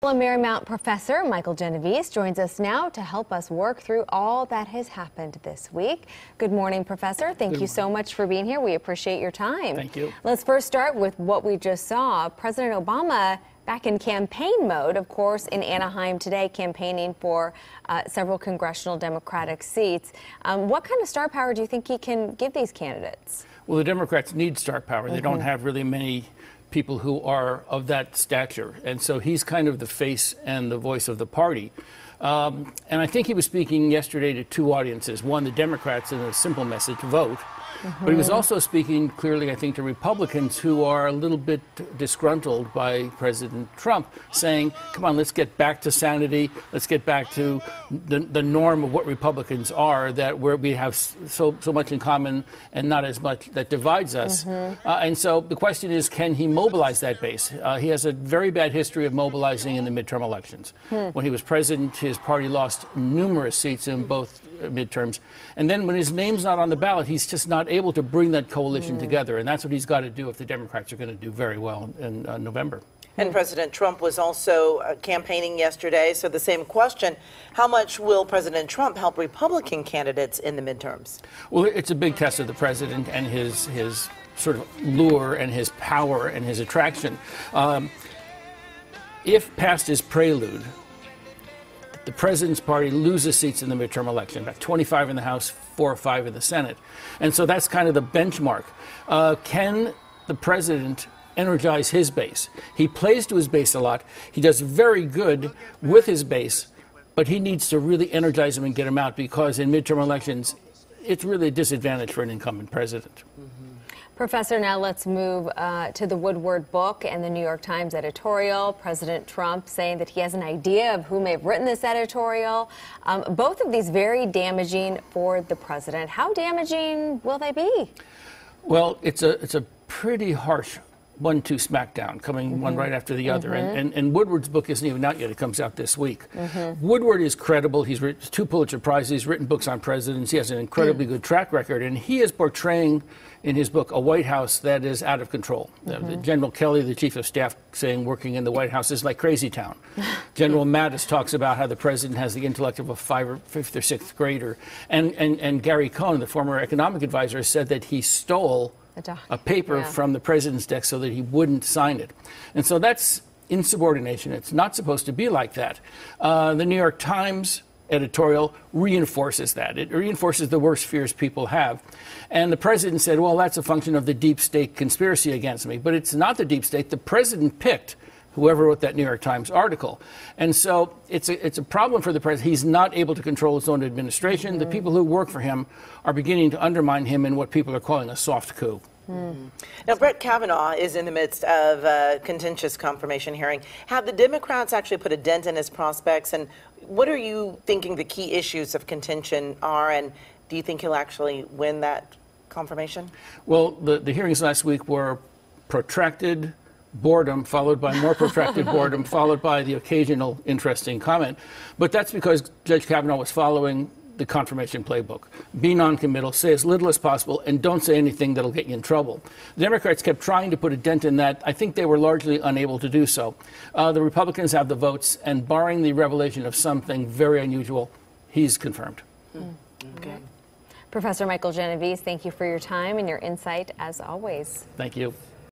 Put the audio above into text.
Well, Marymount professor Michael Genovese joins us now to help us work through all that has happened this week. Good morning, Professor. Thank you so much for being here. We appreciate your time. Thank you. Let's first start with what we just saw. President Obama back in campaign mode, of course, in Anaheim today, campaigning for several congressional Democratic seats. What kind of star power do you think he can give these candidates? Well, the Democrats need star power. They don't have really many people who are of that stature. And so he's kind of the face and the voice of the party. And I think he was speaking yesterday to two audiences. One, the Democrats, in a simple message, vote. But he was also speaking clearly, I think, to Republicans who are a little bit disgruntled by President Trump, saying, come on, let's get back to sanity. Let's get back to the norm of what Republicans are, that we have so much in common and not as much that divides us. And so the question is, can he mobilize that base? He has a very bad history of mobilizing in the midterm elections. When he was president, his party lost numerous seats in both midterms. And then when his name's not on the ballot, he's just not able to bring that coalition together. And that's what he's got to do if the Democrats are going to do very well in November. And President Trump was also campaigning yesterday. So the same question, how much will President Trump help Republican candidates in the midterms? Well, it's a big test of the president and his sort of lure and his power and his attraction. If past his prelude, the president's party loses seats in the midterm election, about 25 in the House, 4 or 5 in the Senate. And so that's kind of the benchmark. Can the president energize his base? He plays to his base a lot. He does very good with his base, but he needs to really energize them and get them out, because in midterm elections, it's really a disadvantage for an incumbent president. Professor, now let's move to the Woodward book and the New York Times editorial. President Trump saying that he has an idea of who may have written this editorial. Both of these very damaging for the president. How damaging will they be? Well, it's a pretty harsh 1-2 smackdown, coming one right after the other. And Woodward's book isn't even out yet. It comes out this week. Woodward is credible. He's written 2 Pulitzer Prizes. He's written books on presidents. He has an incredibly good track record. And he is portraying in his book a White House that is out of control. General Kelly, the chief of staff, saying working in the White House is like crazy town. General Mattis talks about how the president has the intellect of a 5th or 6th grader. And Gary Cohn, the former economic advisor, said that he stole a paper from the president's desk so that he wouldn't sign it. And so that's insubordination. It's not supposed to be like that. The New York Times editorial reinforces that. It reinforces the worst fears people have. And the president said, well, that's a function of the deep state conspiracy against me. But it's not the deep state. The president picked whoever wrote that New York Times article. And so it's a problem for the president. He's not able to control his own administration. The people who work for him are beginning to undermine him in what people are calling a soft coup. Now, Brett Kavanaugh is in the midst of a contentious confirmation hearing. Have the Democrats actually put a dent in his prospects? And what are you thinking the key issues of contention are? And do you think he'll actually win that confirmation? Well, the hearings last week were protracted boredom, followed by more protracted boredom, followed by the occasional interesting comment. But that's because Judge Kavanaugh was following the confirmation playbook. Be non-committal, say as little as possible, and don't say anything that'll get you in trouble. The Democrats kept trying to put a dent in that. I think they were largely unable to do so. The Republicans have the votes, and barring the revelation of something very unusual, he's confirmed. Okay. Professor Michael Genovese, thank you for your time and your insight as always. Thank you.